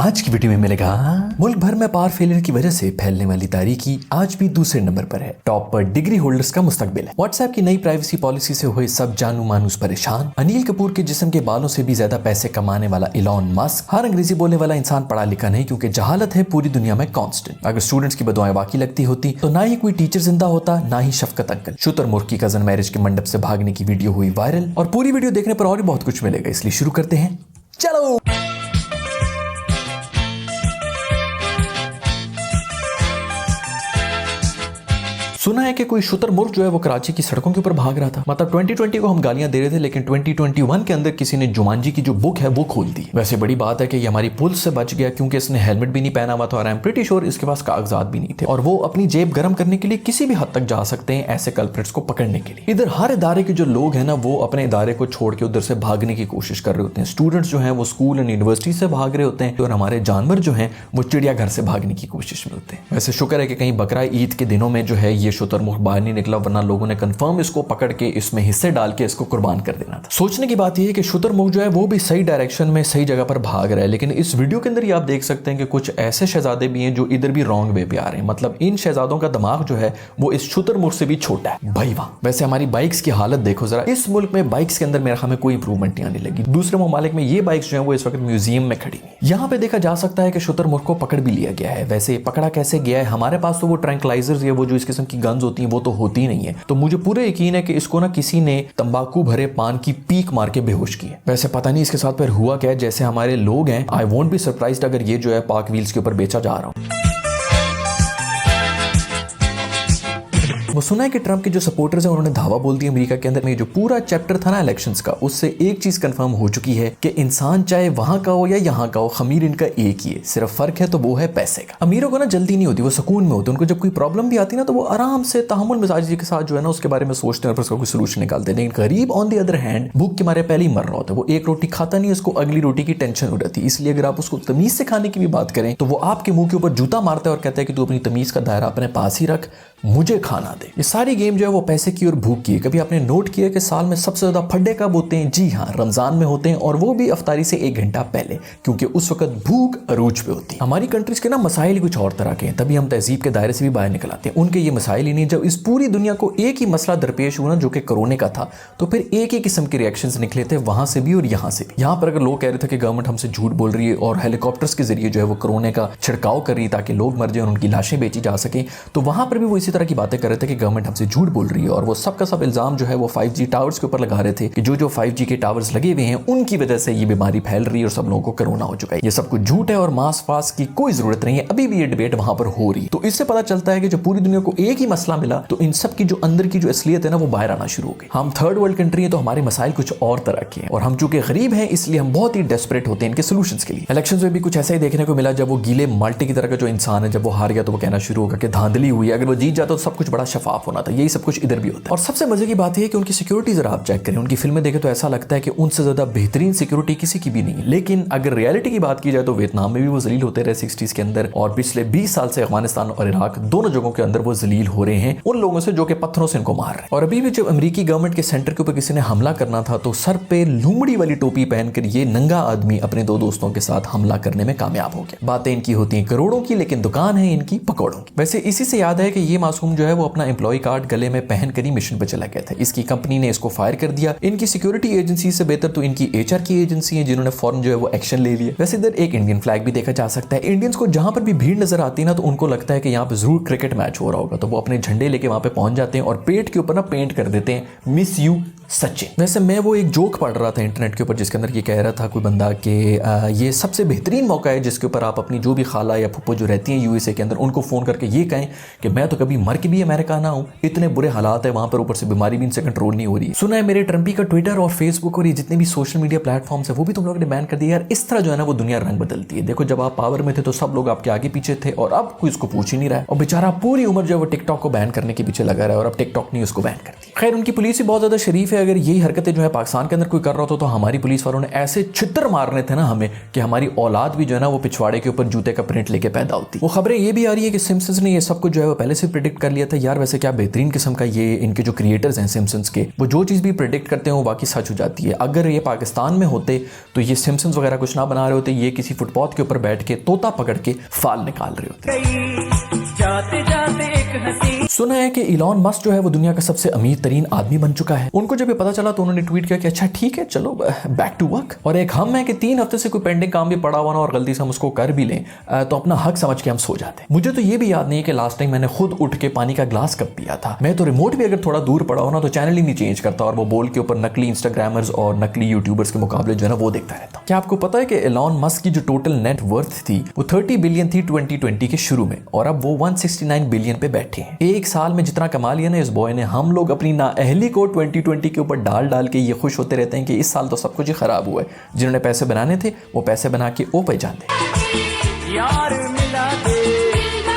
आज की वीडियो में मिलेगा मुल्क भर में पावर फेलियर की वजह से फैलने वाली तारीकी आज भी दूसरे नंबर पर है। टॉप पर डिग्री होल्डर्स का मुस्तकबिल है। व्हाट्सएप की नई प्राइवेसी पॉलिसी से हुए सब जानू मानूस परेशान। अनिल कपूर के जिस्म के बालों से भी ज्यादा पैसे कमाने वाला इलॉन मस्क। हर अंग्रेजी बोलने वाला इंसान पढ़ा लिखा नहीं क्योंकि जहालत है पूरी दुनिया में कांस्टेंट। अगर स्टूडेंट्स की बदुआएं वाकई लगती होती तो ना ही कोई टीचर जिंदा होता, ना ही शफकत अंकल। शुतुरमुर्ग की कजन मैरिज के मंडप से भागने की वीडियो हुई वायरल और पूरी वीडियो देखने पर और भी बहुत कुछ मिलेगा, इसलिए शुरू करते हैं। चलो। सुना है कि कोई शुतुरमुर्ग जो है वो कराची की सड़कों के ऊपर भाग रहा था। मतलब 2020 को हम गालियां दे रहे थे, लेकिन 2021 के अंदर किसी ने जुमांजी की जो बुक है वो खोल दी। वैसे बड़ी बात है कि ये हमारी पुलिस से बच गया क्योंकि इसने हेलमेट भी नहीं पहना हुआ था और आई एम प्रीटी श्योर इसके पास कागजात भी नहीं थे, और वो अपनी जेब गर्म करने के लिए किसी भी हद तक जा सकते हैं ऐसे कल्प्रिट्स को पकड़ने के लिए। इधर हर इदारे के जो लोग हैं ना वो अपने इदारे को छोड़ के उधर से भागने की कोशिश कर रहे होते हैं। स्टूडेंट्स जो है वो स्कूल एंड यूनिवर्सिटी से भाग रहे होते हैं और हमारे जानवर जो है वो चिड़ियाघर से भागने की कोशिश में होते हैं। वैसे शुक्र है कि कहीं बकरा ईद के दिनों में जो है ये शुतुरमुर्ग बाहर निकला, वरना लोगों ने कंफर्म इसको पकड़ के इसमें हिस्से डाल के इसको कुर्बान कर देना था। सोचने की बात यह है कि शुतुरमुर्ग जो है वो भी सही डायरेक्शन में सही जगह पर भाग रहा है, लेकिन इस वीडियो के अंदर ही आप देख सकते हैं कि कुछ ऐसे शहजादे भी हैं जो इधर भी रॉन्ग वे पे आ रहे हैं। मतलब इन शहजादों का दिमाग जो है वो इस शुतुरमुर्ग से भी छोटा है भाई। वाह। वैसे हमारी बाइक्स की हालत देखो जरा। इस मुल्क में बाइक्स के अंदर मेरे ख्याल में कोई इंप्रूवमेंट नहीं आने लगी। दूसरे ममालिक में ये बाइक्स जो है वो इस वक्त म्यूजियम में खड़ी है। यहाँ पे देखा जा सकता है कि शुतुरमुर्ग को पकड़ भी लिया गया है। वैसे पकड़ा कैसे गया है? हमारे पास तो वो ट्रैंक्लाइजर्स या वो जो इस किस्म की गन्स होती हैं वो तो होती नहीं है, तो मुझे पूरे यकीन है कि इसको ना किसी ने तंबाकू भरे पान की पीक मार के बेहोश किया। वैसे पता नहीं इसके साथ फिर हुआ क्या है। जैसे हमारे लोग हैं, आई वोंट बी सरप्राइज्ड अगर ये जो है पाक व्हील्स के ऊपर बेचा जा रहा हूं। वो सुना है कि ट्रंप के जो सपोर्टर्स हैं उन्होंने धावा बोल दिया अमेरिका के अंदर में जो पूरा चैप्टर था ना इलेक्शंस का, उससे एक चीज कंफर्म हो चुकी है कि इंसान चाहे वहां का हो या यहाँ का हो, खमीर इनका एक ही है। सिर्फ फर्क है तो वो है पैसे का। अमीरों को ना जल्दी नहीं होती, वो सुकून में होते। उनको जब कोई प्रॉब्लम भी आती ना तो वो आराम से तहम्मुल मिजाजी के साथ जो है ना उसके बारे में सोचते हैं और उसका कोई सोल्यूशन निकालते हैं। लेकिन गरीब ऑन द अदर हैंड भूख के मारे पहले ही मर रहा होता है। वो एक रोटी खाता नहीं, उसको अगली रोटी की टेंशन हो जाती है। इसलिए अगर आप उसको तमीज से खाने की भी बात करें तो वो आपके मुंह के ऊपर जूता मारता है और कहता है कि तू अपनी तमीज का दायरा अपने पास ही रख, मुझे खाना दे। ये सारी गेम जो है वो पैसे की और भूख की है। कभी आपने नोट किया कि साल में सबसे ज्यादा फड्डे कब होते हैं? जी हाँ, रमजान में होते हैं, और वो भी अफ्तारी से 1 घंटा पहले, क्योंकि उस वक्त भूख अरूज पे होती है। हमारी कंट्रीज के ना मसाइल ही कुछ और तरह के हैं, तभी हम तहजीब के दायरे से भी बाहर निकल आते हैं। उनके ये मसाइल ही नहीं। जब इस पूरी दुनिया को एक ही मसला दरपेश हुआ ना जो कि कोरोना का था, तो फिर एक ही किस्म के रिएक्शंस निकले थे वहां से भी और यहाँ से भी। यहाँ पर अगर लोग कह रहे थे कि गवर्नमेंट हमसे झूठ बोल रही है और हेलीकॉप्टर्स के जरिए जो है वो कोरोना का छिड़काव कर रही है ताकि लोग मर जाए और उनकी लाशें बेची जा सके, तो वहां पर भी वो इसी तरह की बातें कर रहे थे कि गवर्नमेंट हमसे झूठ बोल रही है। और वो सब का सब इल्जाम जो है वो 5G टावर्स के ऊपर लगा रहे थे कि जो 5G के टावर्स लगे हुए हैं उनकी वजह से ये बीमारी फैल रही है और सब लोगों को कोरोना हो चुका है। ये सब कुछ झूठ है और मास फास की कोई जरूरत नहीं है। अभी भी ये डिबेट वहां पर हो रही है। तो इससे पता चलता है कि जो पूरी दुनिया को एक ही मसला मिला तो इन सब की जो अंदर की जो असलियत है ना वो बाहर आना शुरू हो गई। हम थर्ड वर्ल्ड कंट्री है तो हमारे मसाइल कुछ और तरह के हैं, और हम चूंकि गरीब हैं इसलिए हम बहुत ही डेस्परेट होते हैं इनके सोल्यूशंस के लिए। इलेक्शंस में भी कुछ ऐसा ही देखने को मिला। जब वो गीले माल्टे की तरह का जो इंसान है जब वो हार गया तो वो कहना शुरू होगा कि धांधली हुई। अगर वो जीत जाता तो सब कुछ बड़ा शफाफ होना था। यही सब कुछ इधर भी होता है। और सबसे मजे की बात है कि उनकी सिक्योरिटी जरा आप चेक करें। उनकी फिल्में देखें तो ऐसा लगता है कि उनसे ज्यादा बेहतरीन सिक्योरिटी किसी की भी नहीं है। लेकिन अगर रियलिटी की बात की जाए तो वियतनाम में भी वो जलील होते रहे 60s के अंदर, और पिछले 20 साल से अफगानिस्तान और इराक दोनों जगहों के अंदर वो जलील हो रहे हैं उन लोगों से जो कि पत्थरों से इनको मार रहे हैं। और अभी भी जब अमेरिकी गवर्नमेंट के सेंटर के ऊपर किसी ने हमला करना था तो सर पे लूमड़ी वाली टोपी पहनकर ये नंगा आदमी अपने 2 दोस्तों के साथ हमला करने में कामयाब हो गया। बातें इनकी होती हैं करोड़ों की, लेकिन दुकान है इनकी पकौड़ों की। वैसे इसी से याद है कि ये मासूम जो है वो अपना एम्प्लॉय कार्ड गले में पहनकर ही मिशन पर चला गया था। इसकी कंपनी ने इसको फायर कर दिया। इनकी सिक्योरिटी एजेंसी से बेहतर तो इनकी HR की एजेंसी है जिन्होंने फौरन जो है वो एक्शन ले लिया। वैसे इधर एक इंडियन फ्लैग भी देखा जा सकता है। इंडियंस को जहां पर भी भीड़ नजर आती है ना तो उनको लगता है कि यहाँ पे जरूर क्रिकेट मैच हो रहा होगा, तो वो अपने झंडे लेके वहां पे पहुंच जाते हैं और पेट के ऊपर ना पेंट कर देते हैं मिस यू सचिन। वैसे मैं वो एक जोक पढ़ रहा था इंटरनेट के ऊपर जिसके अंदर ये कह रहा था कोई बंदा कि ये सबसे बेहतरीन मौका है जिसके ऊपर आप अपनी जो भी खाला या फुप्पो जो रहती हैं USA के अंदर उनको फोन करके ये कहें कि मैं तो कभी मर के भी अमेरिका ना हूं, इतने बुरे हालात है वहां पर, ऊपर से बीमारी भी इनसे कंट्रोल नहीं हो रही। सुना है मेरे ट्रम्पी का ट्विटर और फेसबुक और ये जितने भी सोशल मीडिया प्लेटफॉर्म्स है वो भी तुम लोगों ने बैन कर दिया। यार इस तरह जो है ना वो दुनिया रंग बदलती है। देखो जब आप पावर में थे तो सब लोग आपके आगे पीछे थे और अब कोई इसको पूछ ही नहीं रहा है, और बेचारा पूरी उम्र जो है वो टिकटॉक को बैन करने के पीछे लगा रहा है और अब टिकटॉक ने उसको बैन कर दिया। खैर उनकी पुलिस ही बहुत ज्यादा शरीफ है। अगर यही हरकतें जो है पाकिस्तान के अंदर कोई कर रहा होता तो हमारी पुलिस वालों ने ऐसे छितर मारने थे ना हमें कि हमारी औलाद भी जो है ना वो पिछवाड़े के ऊपर जूते का प्रिंट लेके पैदा होती। वो खबरें ये भी आ रही है कि सिम्पसन्स ने ये सब कुछ जो है वो पहले से प्रेडिक्ट कर लिया था। यार वैसे क्या बेहतरीन किस्म का ये इनके जो क्रिएटर्स हैं सिम्पसन्स के, वो जो चीज़ भी प्रेडिक्ट करते हैं वो बाकी सच हो जाती है। अगर ये पाकिस्तान में होते तो ये सिम्पसन्स वगैरह कुछ ना बना रहे होते, ये किसी फुटपाथ के ऊपर बैठ के तोता पकड़ के फाल निकाल रहे होते। जाते जाते एक हंसी। सुना है कि इलॉन मस्क जो है वो दुनिया का सबसे अमीर तरीन आदमी बन चुका है। उनको जब ये पता चला तो उन्होंने ट्वीट किया कि अच्छा ठीक है चलो बैक टू वर्क। और एक हम है कि 3 हफ्ते से कोई पेंडिंग काम भी पड़ा हुआ ना और गलती से हम उसको कर भी लें तो अपना हक समझ के हम सो जाते हैं। मुझे तो ये भी याद नहीं है कि लास्ट टाइम मैंने खुद उठ के पानी का ग्लास कब पिया था। मैं तो रिमोट भी अगर थोड़ा दूर पड़ा हो ना तो चैनल ही नहीं चेंज करता और वो बोल के ऊपर नकली इंस्टाग्रामर्स और नकली यूट्यूबर्स के मुकाबले जो है ना वो देखता रहता। क्या आपको पता है कि इलॉन मस्क की जो टोटल नेट वर्थ थी वो 30 बिलियन थी 2020 के शुरू में और अब वो 169 बिलियन पे बैठे हैं। एक साल में जितना कमा लिया ना इस बॉय ने, हम लोग अपनी नाअहली को 2020 के ऊपर डाल डाल के ये खुश होते रहते हैं कि इस साल तो सब कुछ ही खराब हुआ है। जिन्होंने पैसे बनाने थे वो पैसे बना के ओ पहचान दे। यार मिला दे।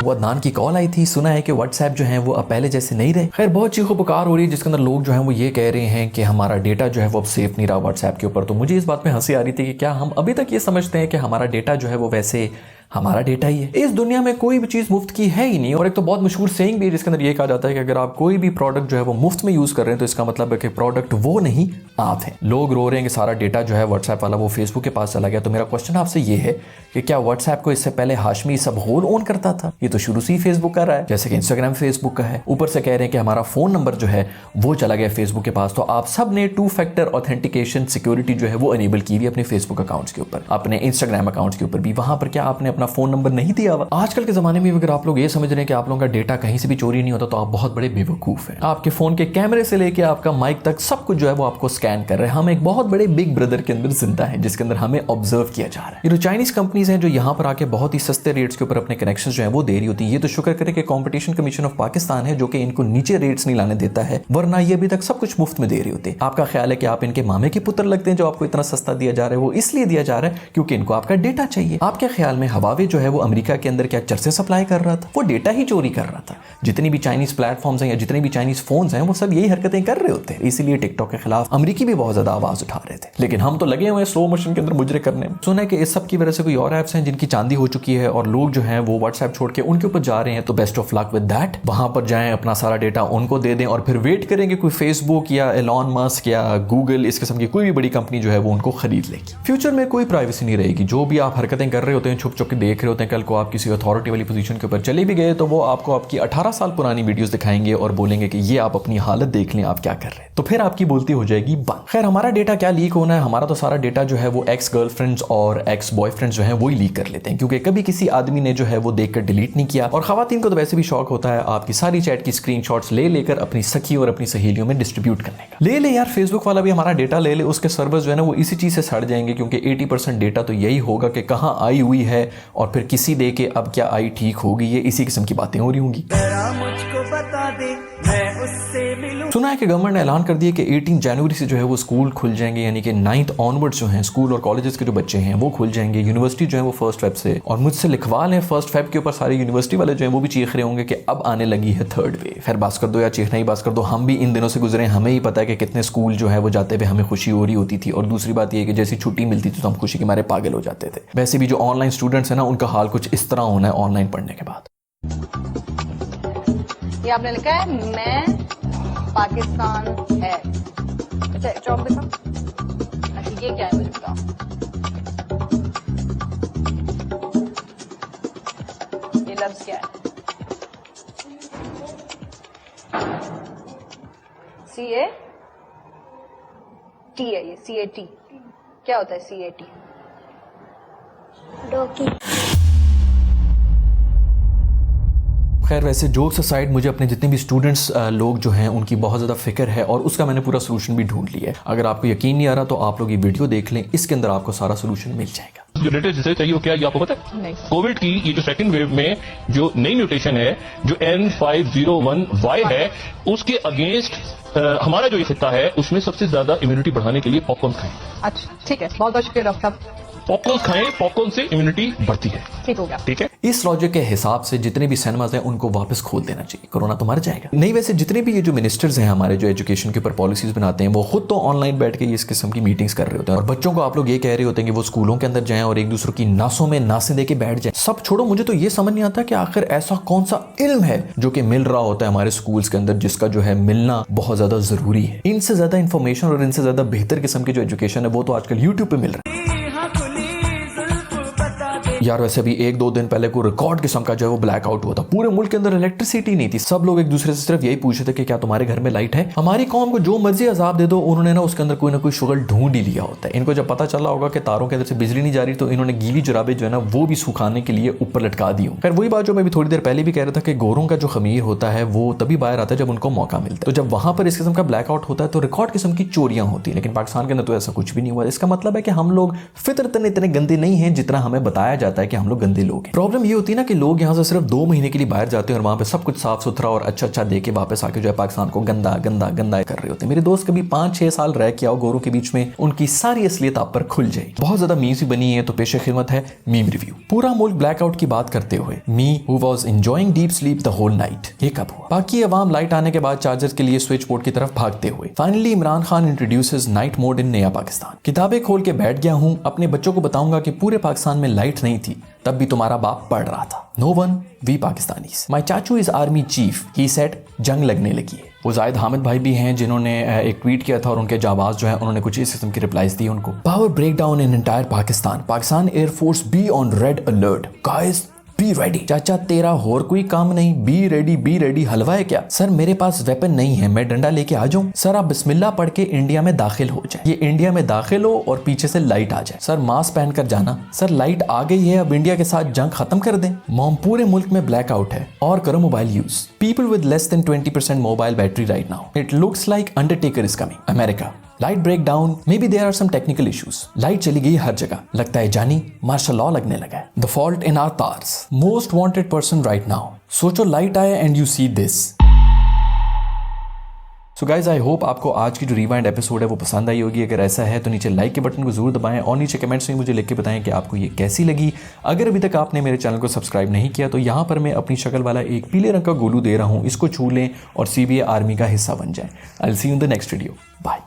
वो अदनान की कॉल आई थी। सुना है कि व्हाट्सएप जो है वो अब पहले जैसे नहीं रहे। खैर बहुत चीखो पुकार हो रही है जिसके अंदर लोग जो है वो ये कह रहे हैं कि हमारा डेटा जो है वो अब सेफ नहीं रहा व्हाट्सएप के ऊपर। तो मुझे इस बात में हंसी आ रही थी कि क्या हम अभी तक ये समझते हैं कि हमारा डेटा जो है वो वैसे हमारा डेटा ही है। इस दुनिया में कोई भी चीज मुफ्त की है ही नहीं। और एक तो बहुत मशहूर सेइंग भी है जिसके अंदर ये कहा जाता है कि अगर आप कोई भी प्रोडक्ट जो है वो मुफ्त में यूज कर रहे हैं तो इसका मतलब है कि प्रोडक्ट वो नहीं आप हैं। लोग रो रहे हैं कि सारा डेटा जो है व्हाट्सएप वाला वो फेसबुक के पास चला गया। तो मेरा क्वेश्चन आपसे ये है कि क्या व्हाट्सएप को इससे पहले हाशमी सब होल ओन करता था? ये तो शुरू से ही फेसबुक कर रहा है, जैसे कि इंस्टाग्राम फेसबुक का है। ऊपर से कह रहे हैं कि हमारा फोन नंबर जो है वो चला गया फेसबुक के पास। तो आप सब ने 2 फैक्टर ऑथेंटिकेशन सिक्योरिटी जो है वो अनेबल की हुई अपने फेसबुक अकाउंट्स के ऊपर, अपने इंस्टाग्राम अकाउंट्स के ऊपर भी। वहां पर क्या आपने अपना फोन नंबर नहीं दिया? आजकल के जमाने में अगर आप लोग ये समझ रहे हैं कि आप लोगों का डेटा कहीं से भी चोरी नहीं होता तो आप बहुत बड़े बेवकूफ हैं। आपके फोन के कैमरे से लेके आपका माइक तक सब कुछ जो है वो आपको स्कैन कर रहे हैं। हम एक बहुत बड़े बिग ब्रदर के अंदर जिंदा है जिसके अंदर हमें ऑब्जर्व किया जा रहा है। ये जो चाइनीज कंपनीज हैं जो यहाँ पर आके बहुत ही सस्ते रेट्स के ऊपर अपने कनेक्शन जो है वो दे रही होती है, ये तो शुक्र करे कि कॉम्पिटिशन कमीशन ऑफ पाकिस्तान है जो कि इनको नीचे रेट्स नहीं लाने देता है, वरना ये अभी तक सब कुछ मुफ्त में दे रही होती है। आपका ख्याल है कि आप इनके मामे के पुत्र लगते हैं जो आपको इतना सस्ता दिया जा रहा है? वो इसलिए दिया जा रहा है क्योंकि इनको आपका डेटा चाहिए। आपके ख्याल में हवावे जो है वो अमेरिका के अंदर क्या चर्चे सप्लाई कर रहा था? वो डेटा ही चोरी कर रहा था। जितनी भी चाइनीज प्लेटफॉर्म्स हैं या जितने भी चाइनीज फोन्स हैं वो सब यही हरकतें कर रहे होते हैं। इसीलिए टिकटॉक के खिलाफ अमेरिकी भी बहुत ज्यादा आवाज उठा रहे थे, लेकिन हम तो लगे हुए हैं स्लो मोशन के अंदर मुजरे करने में। सुना है कि इस सब की वजह से कोई और ऐप्स हैं जिनकी चांदी हो चुकी है और लोग जो हैं वो व्हाट्सएप छोड़ के उनके ऊपर जा रहे हैं। तो best of luck with that. वहां पर जाएं, अपना सारा डेटा उनको दे दें और फिर वेट करेंगे कोई फेसबुक या एलॉन मस्क या गूगल इस किस्म की कोई भी बड़ी कंपनी जो है वो उनको खरीद लेगी। फ्यूचर में कोई प्राइवेसी नहीं रहेगी। जो भी आप हरकतें कर रहे होते हैं, छुप छुप के देख रहे होते हैं, कल को आप किसी अथॉरिटी वाली पोजीशन के ऊपर चले भी गए तो वो आपको आपकी 18 साल पुरानी वीडियोस दिखाएंगे और बोलेंगे कि ये आप अपनी हालत देख लें, आप क्या कर रहे हैं। तो फिर आपकी बोलती हो जाएगी बंद। खैर हमारा डेटा क्या लीक होना है? हमारा तो सारा डेटा जो है वो एक्स गर्लफ्रेंड्स और एक्स बॉयफ्रेंड्स जो है वो ही लीक कर लेते हैं क्योंकि कभी किसी आदमी ने जो है वो देखकर डिलीट नहीं किया। और खवातीन को तो वैसे भी शौक होता है आपकी सारी चैट की स्क्रीनशॉट्स ले लेकर अपनी सखी और अपनी सहेलियों में डिस्ट्रीब्यूट करने का। ले यार, फेसबुक वाला भी हमारा डेटा ले ले, उसके सर्वर्स जो है ना वो इसी चीज से सड़ जाएंगे क्योंकि 80% डेटा तो यही होगा कि कहाँ आई हुई है और फिर किसी दे के अब क्या आई ठीक होगी, ये इसी किस्म की बातें हो रही होंगी। मुझको बता दे मैं उससे मिलूं। सुना है कि गवर्नमेंट ने ऐलान कर दिया कि 18 जनवरी से जो है वो स्कूल खुल जाएंगे, यानी कि 9th ऑनवर्ड्स जो हैं स्कूल और कॉलेजेस के जो बच्चे हैं वो खुल जाएंगे। यूनिवर्सिटी जो है वो 1 फेब से, और मुझसे लिखवा लें 1 फेब के ऊपर सारे यूनिवर्सिटी वाले जो हैं वो भी चीख रहे होंगे कि अब आने लगी है 3rd वेव। खैर बात कर दो या चीखना ही बात कर दो, हम भी इन दिनों से गुजरे, हमें ही पता है कि कितने स्कूल जो है वो जाते हुए हमें खुशी हो रही होती थी। और दूसरी बात ये कि जैसी छुट्टी मिलती थी तो हम खुशी के मारे पागल हो जाते थे। वैसे भी जो ऑनलाइन स्टूडेंट्स हैं ना उनका हाल कुछ इस तरह होना है ऑनलाइन पढ़ने के बाद। ये आपने लिखा है मैं पाकिस्तान है। अच्छा चौक दिखाओ। अच्छा ये क्या है मुझे बताओ। ये लफ्ज क्या है? CAT है ये। CAT क्या होता है? CAT doggy. खैर वैसे जोक्स असाइड मुझे अपने जितने भी स्टूडेंट्स लोग जो हैं उनकी बहुत ज़्यादा फिक्र है और उसका मैंने पूरा सोल्यूशन भी ढूंढ लिया है। अगर आपको यकीन नहीं आ रहा तो आप लोग ये वीडियो देख लें, इसके अंदर आपको सारा सोल्यूशन मिल जाएगा। जो लेटेस्ट रिसर्च चाहिए वो क्या ये आपको पता है? नहीं। कोविड की ये जो सेकंड वेव में जो नई म्यूटेशन है जो N501Y है उसके अगेंस्ट हमारा जो ये खिता है उसमें सबसे ज्यादा इम्यूनिटी बढ़ाने के लिए पॉपकॉर्न खाएं। अच्छा ठीक है, बहुत बहुत शुक्रिया डॉक्टर साहब। पॉपकॉर्न खाएं, पॉपकॉर्न से इम्यूनिटी बढ़ती है। ठीक हो गया। ठीक है। इस लॉजिक के हिसाब से जितने भी सिनेमाज हैं उनको वापस खोल देना चाहिए, कोरोना तो मर जाएगा। नहीं, वैसे जितने भी ये जो मिनिस्टर्स हैं हमारे जो एजुकेशन के ऊपर पॉलिसीज बनाते हैं वो खुद तो ऑनलाइन बैठ के इस किस्म की मीटिंग्स कर रहे होते हैं और बच्चों को आप लोग ये कह रहे होते हैं कि वो स्कूलों के अंदर जाएं और एक दूसरे की नासों में नासें दे के बैठ जाएं। सब छोड़ो, मुझे तो ये समझ नहीं आता कि आखिर ऐसा कौन सा इल्म है जो कि मिल रहा होता है हमारे स्कूल्स के अंदर जिसका जो है मिलना बहुत ज्यादा जरूरी है। इनसे ज्यादा इंफॉर्मेशन और इनसे ज्यादा बेहतर किस्म की जो एजुकेशन है वो तो आजकल यूट्यूब पे मिल रहा है। यार वैसे भी 1-2 दिन पहले कोई रिकॉर्ड किस्म का जो है वो ब्लैकआउट हुआ था, पूरे मुल्क के अंदर इलेक्ट्रिसिटी नहीं थी। सब लोग एक दूसरे से सिर्फ यही पूछ रहे थे कि क्या तुम्हारे घर में लाइट है। हमारी कौम को जो मर्जी अजाब दे दो, उन्होंने ना उसके अंदर कोई ना कोई शुगल ढूंढ ही लिया होता है। इनको जब पता चला होगा कि तारों के अंदर से बिजली नहीं जा रही तो इन्होंने गीली जुराबे जो है ना वो भी सुखाने के लिए ऊपर लटका दी हो। खैर वही बात जो मैं भी थोड़ी देर पहले भी कह रहा था कि गोरों का जो खमीर होता है वो तभी बाहर आता है जब उनको मौका मिलता है। तो जब वहां पर इस किस्म का ब्लैकआउट होता है तो रिकॉर्ड किस्म की चोरियां होती है, लेकिन पाकिस्तान के अंदर तो ऐसा कुछ भी नहीं हुआ। इसका मतलब है कि हम लोग फितरतन इतने गंदे नहीं हैं जितना हमें बताया जाता है कि हम लोग गंदे। प्रॉब्लम ये होती है ना कि लोग यहाँ से सिर्फ 2 महीने के लिए बाहर जाते हैं और वहां पे सब कुछ साफ सुथरा और अच्छा दे के वापस आके जो है पाकिस्तान को गंदा गंदा गंदा कर रहे होते हैं। मेरे दोस्त कभी 5-6 साल रह के आओ गोरों के बीच में, उनकी सारी असलियत आप पर खुल जाएगी। बहुत ज्यादा मीम्स भी बनी है तो पेशे खिदमत है मीम रिव्यू। पूरा मुल्क ब्लैकआउट की बात करते हुए me who was enjoying deep sleep the whole night, ये कब हुआ? बाकी अवाम लाइट आने के बाद चार्जर्स के लिए स्विच बोर्ड की तरफ भागते हुए। Finally Imran Khan introduces night mode in नया पाकिस्तान। किताबें खोल के बैठ गया हूं, अपने बच्चों को बताऊंगा कि पूरे पाकिस्तान में लाइट नहीं थी तब भी तुम्हारा बाप पढ़ रहा था। No one we Pakistanis. My चाचू is army chief, he said जंग लगने लगी है। वो जाहिद हामिद भाई भी हैं जिन्होंने एक ट्वीट किया था और उनके जाबाज जो है उन्होंने कुछ इस किस्म की रिप्लाईज दी उनको। Power break down in entire Pakistan air force be on red alert, guys be ready. चाचा तेरा और कोई काम नहीं, बी रेडी हलवा है क्या? सर मेरे पास वेपन नहीं है, मैं डंडा लेके आ जाऊं? सर आप बिस्मिल्लाह पढ़ के इंडिया में दाखिल हो जाए। ये इंडिया में दाखिल हो और पीछे से लाइट आ जाए। सर मास्क पहन कर जाना। सर लाइट आ गई है, अब इंडिया के साथ जंग खत्म कर दें। मॉम पूरे मुल्क में ब्लैकआउट है और करो mobile use. People with less than 20% mobile battery right now. It looks like Undertaker is coming. America light break down, maybe there are some technical issues. Light चली गई हर जगह, लगता है जानी मार्शल लॉ लगने लगा है। The fault in our stars, most wanted person right now. सोचो लाइट आए and you see this. So guys I hope आपको आज की जो रिवाइंड एपिसोड है वो पसंद आई होगी। अगर ऐसा है तो नीचे लाइक के बटन को जरूर दबाएं और नीचे कमेंट्स में मुझे लिख के बताएं कि आपको ये कैसी लगी। अगर अभी तक आपने मेरे चैनल को सब्सक्राइब नहीं किया तो यहाँ पर मैं अपनी शक्ल वाला एक पीले रंग का गोलू दे रहा हूँ, इसको छू लें और CBA आर्मी का हिस्सा बन जाए। I will see you in the next video, bye.